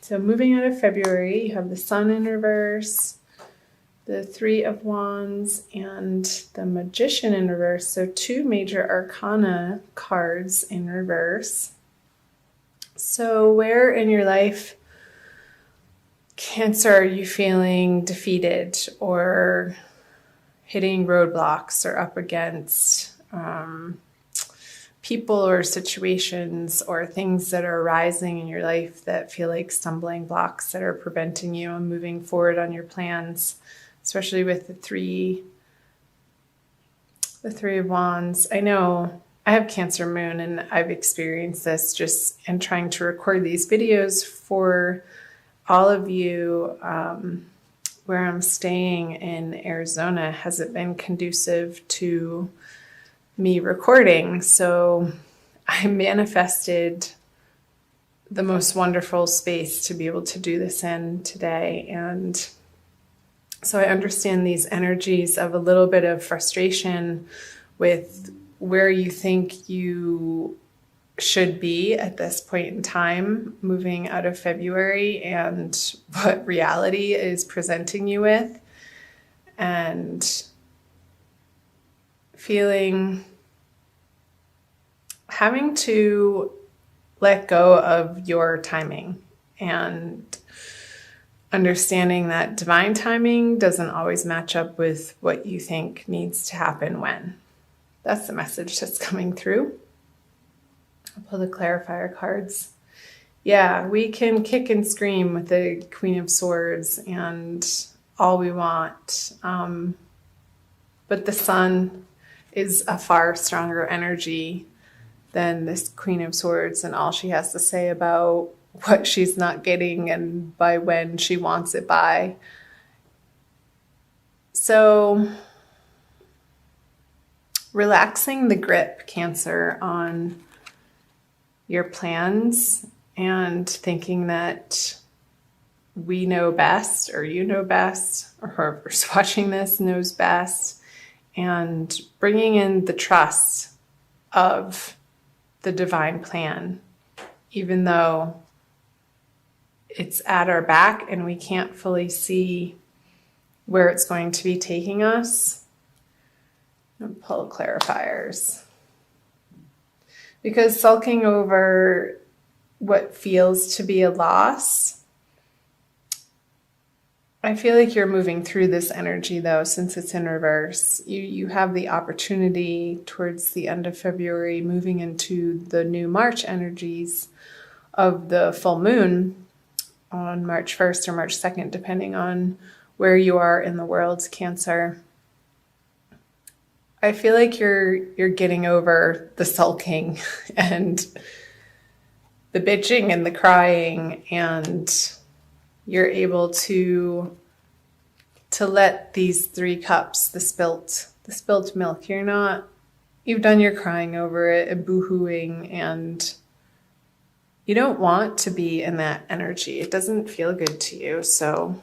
So moving out of February, you have the Sun in reverse, the Three of Wands, and the Magician in reverse. So 2 major arcana cards in reverse. So where in your life, Cancer, are you feeling defeated or hitting roadblocks or up against people or situations or things that are arising in your life that feel like stumbling blocks that are preventing you on moving forward on your plans, especially with the three of Wands? I know I have Cancer moon, and I've experienced this just in trying to record these videos for all of you. Where I'm staying in Arizona hasn't been conducive to me recording. So I manifested the most wonderful space to be able to do this in today. And so I understand these energies of a little bit of frustration with where you think you should be at this point in time, moving out of February, and what reality is presenting you with, and having to let go of your timing and understanding that divine timing doesn't always match up with what you think needs to happen when. That's the message that's coming through. I'll pull the clarifier cards. Yeah, we can kick and scream with the Queen of Swords and all we want. But the Sun is a far stronger energy than this Queen of Swords and all she has to say about what she's not getting and by when she wants it by. So relaxing the grip, Cancer, on your plans and thinking that we know best, or you know best, or whoever's watching this knows best, and bringing in the trust of the divine plan, even though it's at our back and we can't fully see where it's going to be taking us. And pull clarifiers. Because sulking over what feels to be a loss, I feel like you're moving through this energy, though, since it's in reverse. You have the opportunity towards the end of February, moving into the new March energies of the full moon on March 1st or March 2nd, depending on where you are in the world, Cancer. I feel like you're getting over the sulking and the bitching and the crying, and you're able to let these 3 cups, the spilt milk, you've done your crying over it and boo-hooing, and you don't want to be in that energy. It doesn't feel good to you, so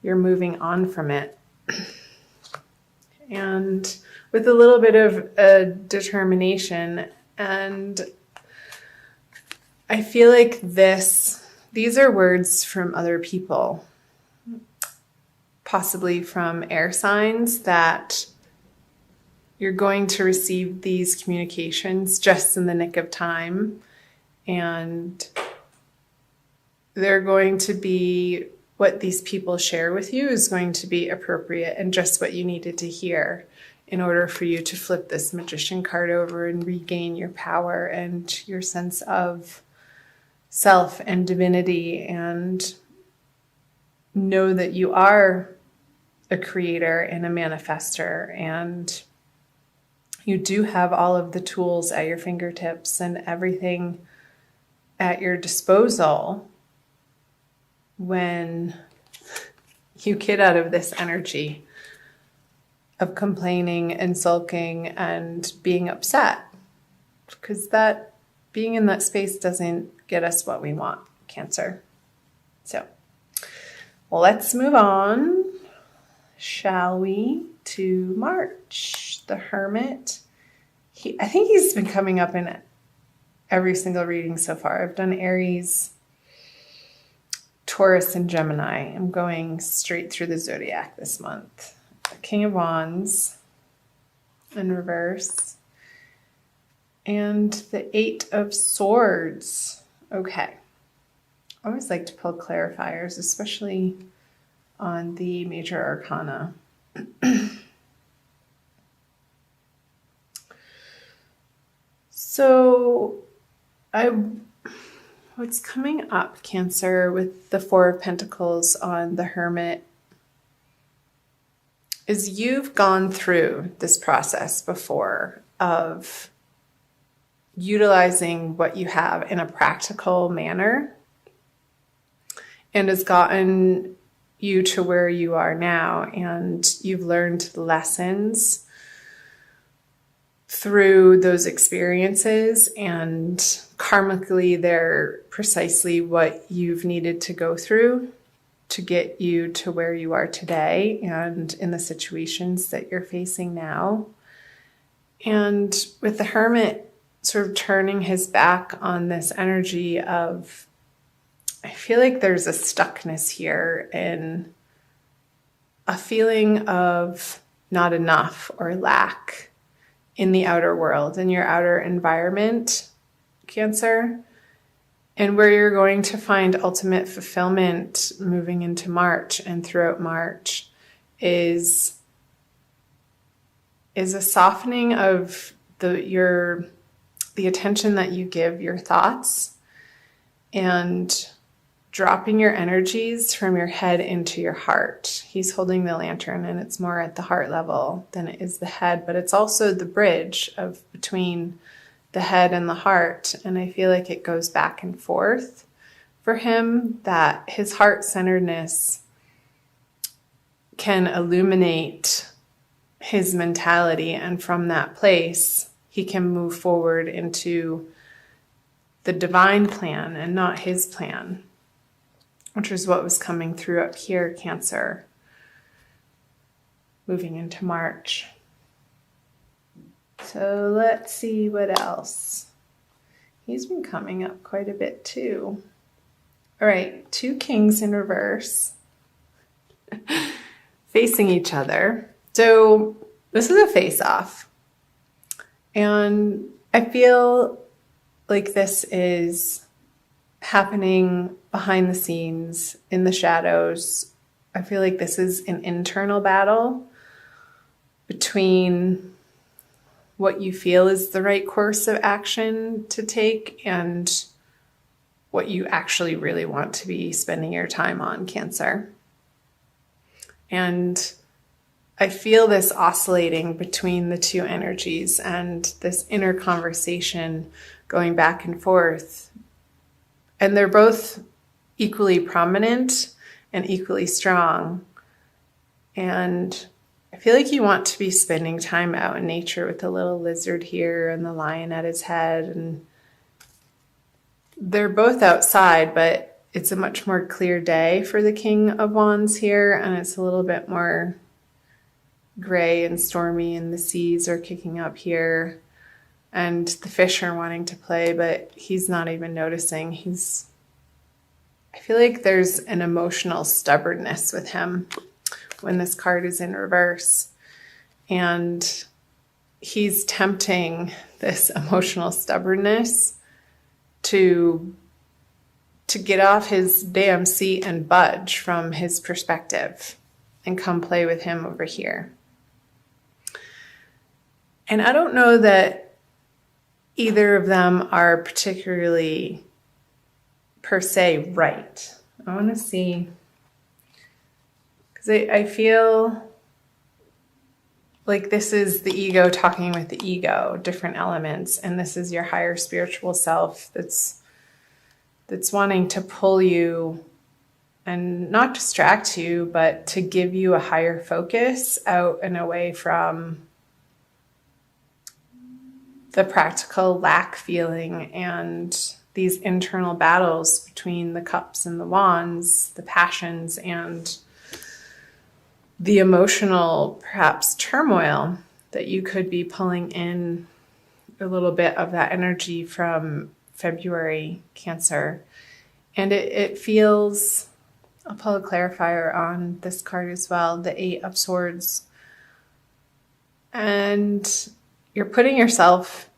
you're moving on from it. And with a little bit of determination. And I feel like these are words from other people, possibly from air signs, that you're going to receive these communications just in the nick of time. And they're going to be, what these people share with you is going to be appropriate and just what you needed to hear in order for you to flip this Magician card over and regain your power and your sense of self and divinity, and know that you are a creator and a manifester, and you do have all of the tools at your fingertips and everything at your disposal when you get out of this energy of complaining and sulking and being upset, because that being in that space doesn't get us what we want, Cancer. So let's move on, shall we, to March. The Hermit. I think he's been coming up in every single reading so far. I've done Aries, Taurus and Gemini. I'm going straight through the zodiac this month. The King of Wands in reverse. And the Eight of Swords. Okay. I always like to pull clarifiers, especially on the major arcana. So what's coming up, Cancer, with the Four of Pentacles on the Hermit is you've gone through this process before of utilizing what you have in a practical manner, and has gotten you to where you are now, and you've learned lessons through those experiences, and karmically they're precisely what you've needed to go through to get you to where you are today and in the situations that you're facing now. And with the Hermit sort of turning his back on this energy of, I feel like there's a stuckness here in a feeling of not enough or lack in the outer world, in your outer environment, Cancer, and where you're going to find ultimate fulfillment moving into March and throughout March is a softening of the attention that you give your thoughts, and dropping your energies from your head into your heart. He's holding the lantern, and it's more at the heart level than it is the head, but it's also the bridge of between the head and the heart. And I feel like it goes back and forth for him, that his heart-centeredness can illuminate his mentality, and from that place he can move forward into the divine plan and not his plan, which is what was coming through up here, Cancer, moving into March. So let's see what else. He's been coming up quite a bit too. All right, two kings in reverse facing each other. So this is a face-off. And I feel like this is happening behind the scenes, in the shadows. I feel like this is an internal battle between what you feel is the right course of action to take and what you actually really want to be spending your time on, Cancer. And I feel this oscillating between the two energies and this inner conversation going back and forth. And they're both equally prominent and equally strong. And I feel like you want to be spending time out in nature with the little lizard here and the lion at his head. And they're both outside, but it's a much more clear day for the King of Wands here. And it's a little bit more gray and stormy, and the seas are kicking up here. And the fish are wanting to play, but he's not even noticing. I feel like there's an emotional stubbornness with him when this card is in reverse. And he's tempting this emotional stubbornness to get off his damn seat and budge from his perspective and come play with him over here. And I don't know that either of them are particularly per se right. I want to see, because I feel like this is the ego talking with the ego, different elements, and this is your higher spiritual self that's wanting to pull you and not distract you, but to give you a higher focus out and away from the practical lack feeling and these internal battles between the cups and the wands, the passions and the emotional, perhaps, turmoil that you could be pulling in a little bit of that energy from February, Cancer. And it feels I'll pull a clarifier on this card as well, the Eight of Swords. And you're putting yourself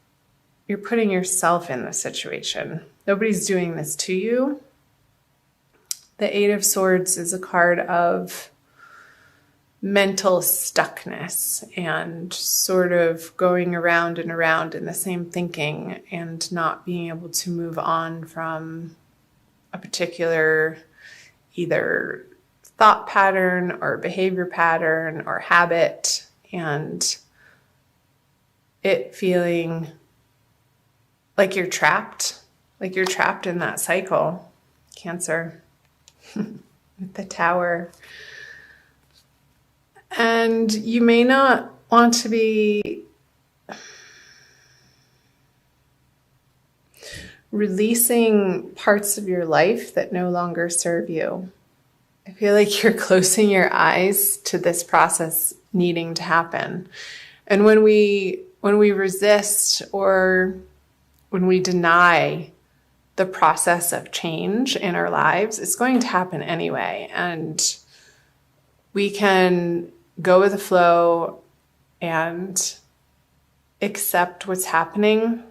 in this situation. Nobody's doing this to you. The Eight of Swords is a card of mental stuckness and sort of going around and around in the same thinking and not being able to move on from a particular either thought pattern or behavior pattern or habit, and it feeling like you're trapped in that cycle, Cancer, with the Tower. And you may not want to be releasing parts of your life that no longer serve you. I feel like you're closing your eyes to this process needing to happen. And when we resist or when we deny the process of change in our lives, it's going to happen anyway. And we can go with the flow and accept what's happening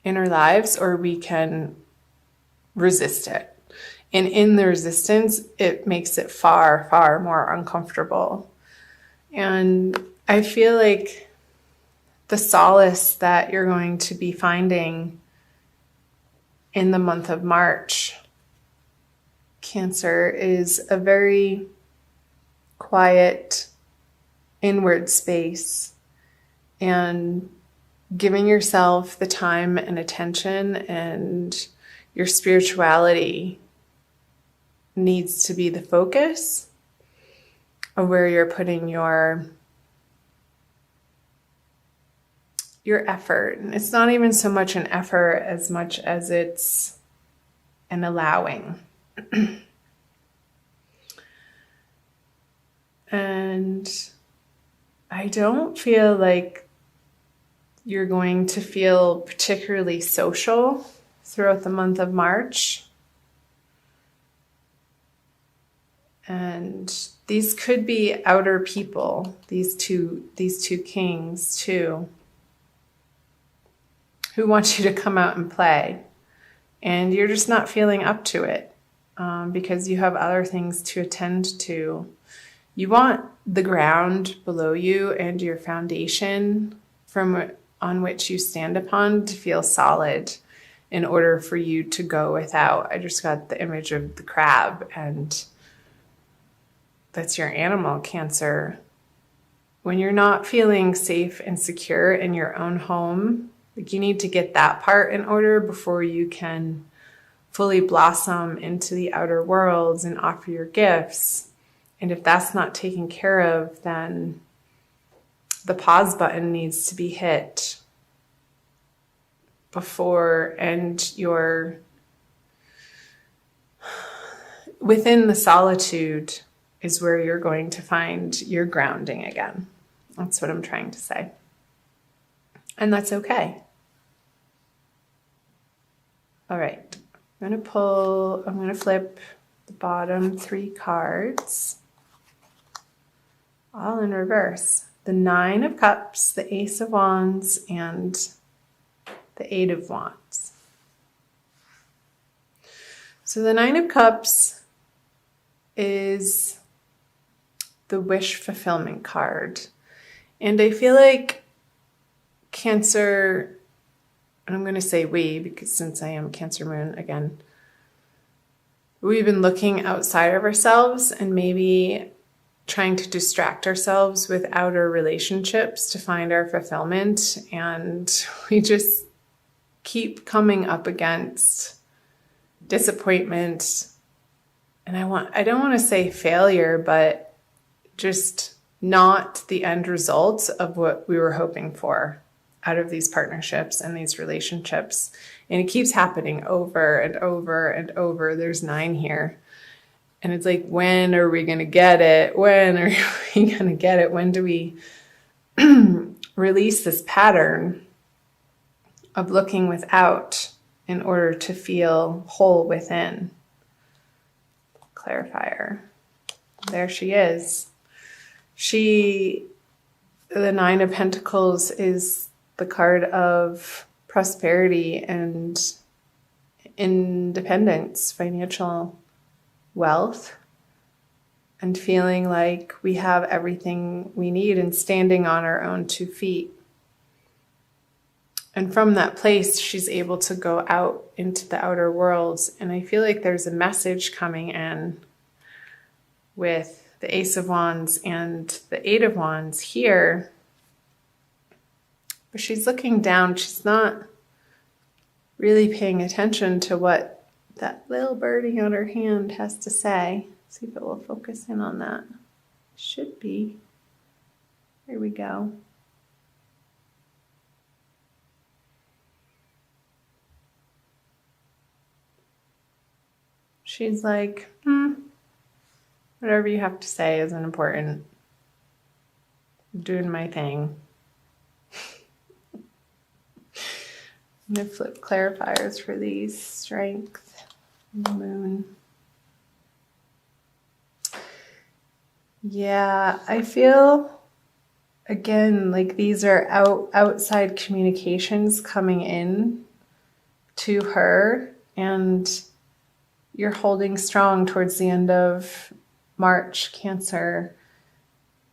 in our lives, or we can resist it. And in the resistance, it makes it far, far more uncomfortable. And I feel like the solace that you're going to be finding in the month of March, Cancer, is a very quiet inward space, and giving yourself the time and attention, and your spirituality needs to be the focus of where you're putting your effort. And it's not even so much an effort as much as it's an allowing. And I don't feel like you're going to feel particularly social throughout the month of March. And these could be outer people, these two kings too, who want you to come out and play. And you're just not feeling up to it because you have other things to attend to. You want the ground below you and your foundation on which you stand upon to feel solid in order for you to go without. I just got the image of the crab, and that's your animal, Cancer. When you're not feeling safe and secure in your own home, like, you need to get that part in order before you can fully blossom into the outer worlds and offer your gifts. And if that's not taken care of, then the pause button needs to be hit before, and you're within the solitude is where you're going to find your grounding again. That's what I'm trying to say. And that's okay. All right. I'm going to flip the bottom 3 cards, all in reverse. The 9 of Cups, the Ace of Wands, and the 8 of Wands. So the 9 of Cups is the wish fulfillment card. And I feel like Cancer, and I'm going to say we, because since I am Cancer Moon again, we've been looking outside of ourselves and maybe trying to distract ourselves with outer relationships to find our fulfillment. And we just keep coming up against disappointment. And I don't want to say failure, but just not the end result of what we were hoping for out of these partnerships and these relationships. And it keeps happening over and over and over. There's 9 here. And it's like, when are we going to get it? When are we going to get it? When do we release this pattern of looking without in order to feel whole within? clarifier. There she is. The Nine of Pentacles is the card of prosperity and independence, financial wealth, and feeling like we have everything we need and standing on our own 2 feet. And from that place, she's able to go out into the outer worlds. And I feel like there's a message coming in with the Ace of Wands and the Eight of Wands here. But she's looking down. She's not really paying attention to what that little birdie on her hand has to say. See if it will focus in on that. Should be. Here we go. She's like, whatever you have to say isn't important. I'm doing my thing. I'm going to flip clarifiers for these. Strength, Moon. Yeah, I feel, again, like these are outside communications coming in to her, and you're holding strong towards the end of March, Cancer,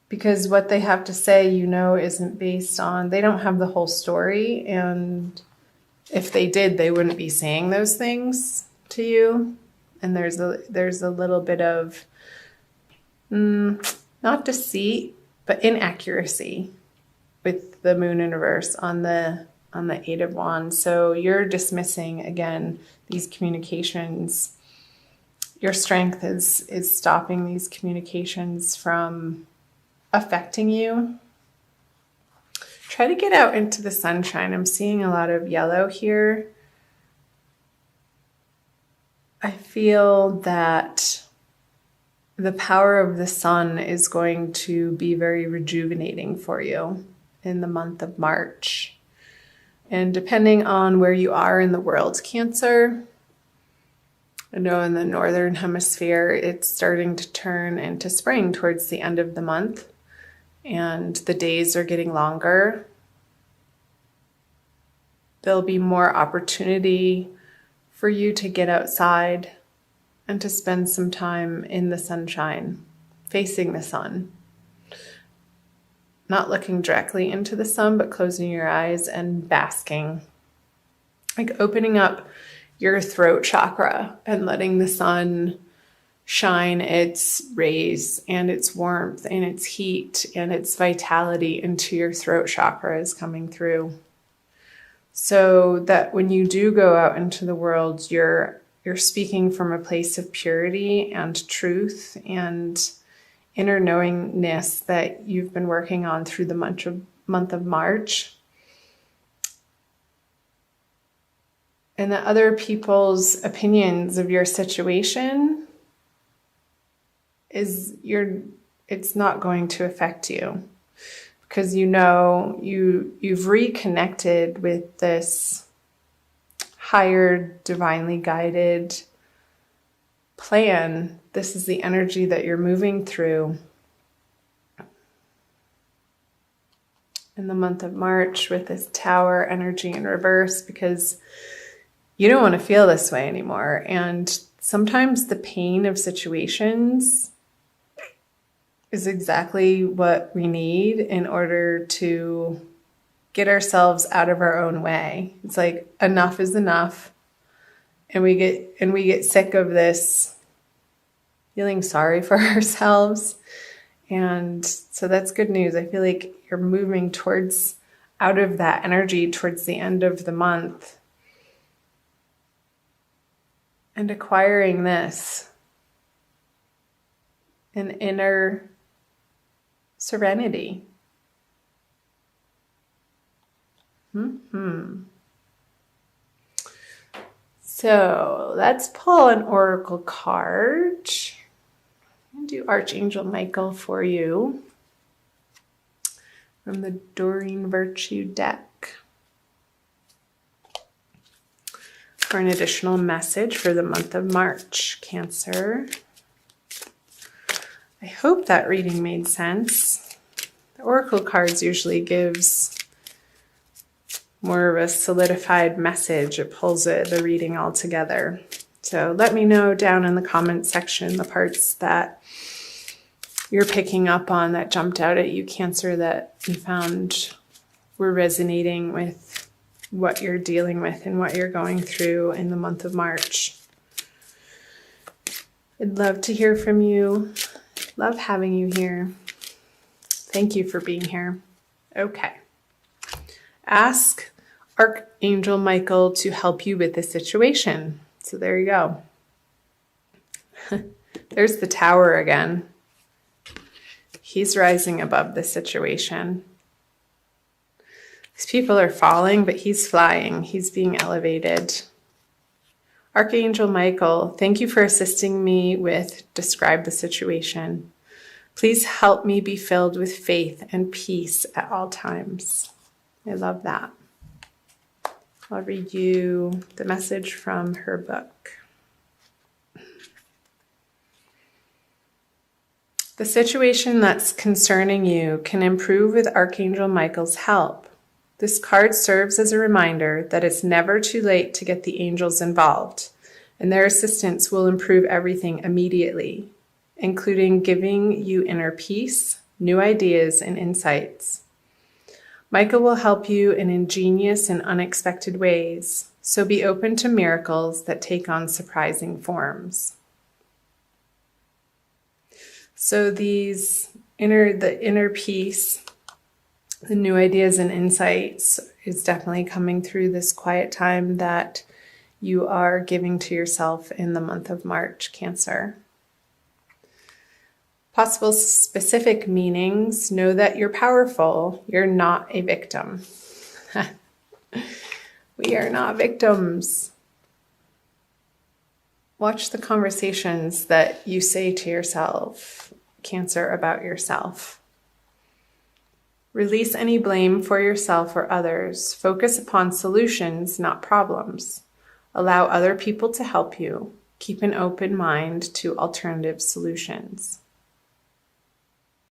because what they have to say, isn't based on, they don't have the whole story, and if they did, they wouldn't be saying those things to you. And there's a little bit of not deceit, but inaccuracy with the Moon in reverse on the Eight of Wands. So you're dismissing, again, these communications. Your strength is stopping these communications from affecting you. Try to get out into the sunshine. I'm seeing a lot of yellow here. I feel that the power of the sun is going to be very rejuvenating for you in the month of March. And depending on where you are in the world, Cancer, I know in the northern hemisphere, it's starting to turn into spring towards the end of the month, and the days are getting longer. There'll be more opportunity for you to get outside and to spend some time in the sunshine, facing the sun. Not looking directly into the sun, but closing your eyes and basking. Like opening up your throat chakra and letting the sun shine its rays and its warmth and its heat and its vitality into your throat chakra is coming through. So that when you do go out into the world, you're speaking from a place of purity and truth and inner knowingness that you've been working on through the month of March. And that other people's opinions of your situation it's not going to affect you, because you've reconnected with this higher, divinely guided plan. This is the energy that you're moving through in the month of March with this Tower energy in reverse, because you don't want to feel this way anymore. And sometimes the pain of situations is exactly what we need in order to get ourselves out of our own way. It's like enough is enough. And we get sick of this feeling sorry for ourselves. And so that's good news. I feel like you're moving out of that energy towards the end of the month and acquiring an inner serenity. So let's pull an oracle card. I'm going to do Archangel Michael for you from the Doreen Virtue deck for an additional message for the month of March, Cancer. I hope that reading made sense. The Oracle cards usually gives more of a solidified message. It pulls the reading all together. So let me know down in the comment section the parts that you're picking up on that jumped out at you, Cancer, that you found were resonating with what you're dealing with and what you're going through in the month of March. I'd love to hear from you. Love having you here. Thank you for being here. Okay. Ask Archangel Michael to help you with the situation. So there you go. There's the Tower again. He's rising above the situation. These people are falling, but he's flying. He's being elevated. Archangel Michael, thank you for assisting me with describe the situation. Please help me be filled with faith and peace at all times. I love that. I'll read you the message from her book. The situation that's concerning you can improve with Archangel Michael's help. This card serves as a reminder that it's never too late to get the angels involved, and their assistance will improve everything immediately, including giving you inner peace, new ideas, and insights. Michael will help you in ingenious and unexpected ways, so be open to miracles that take on surprising forms. So the inner peace, the new ideas and insights is definitely coming through this quiet time that you are giving to yourself in the month of March, Cancer. Possible specific meanings: know that you're powerful. You're not a victim. We are not victims. Watch the conversations that you say to yourself, Cancer, about yourself. Release any blame for yourself or others. Focus upon solutions, not problems. Allow other people to help you. Keep an open mind to alternative solutions.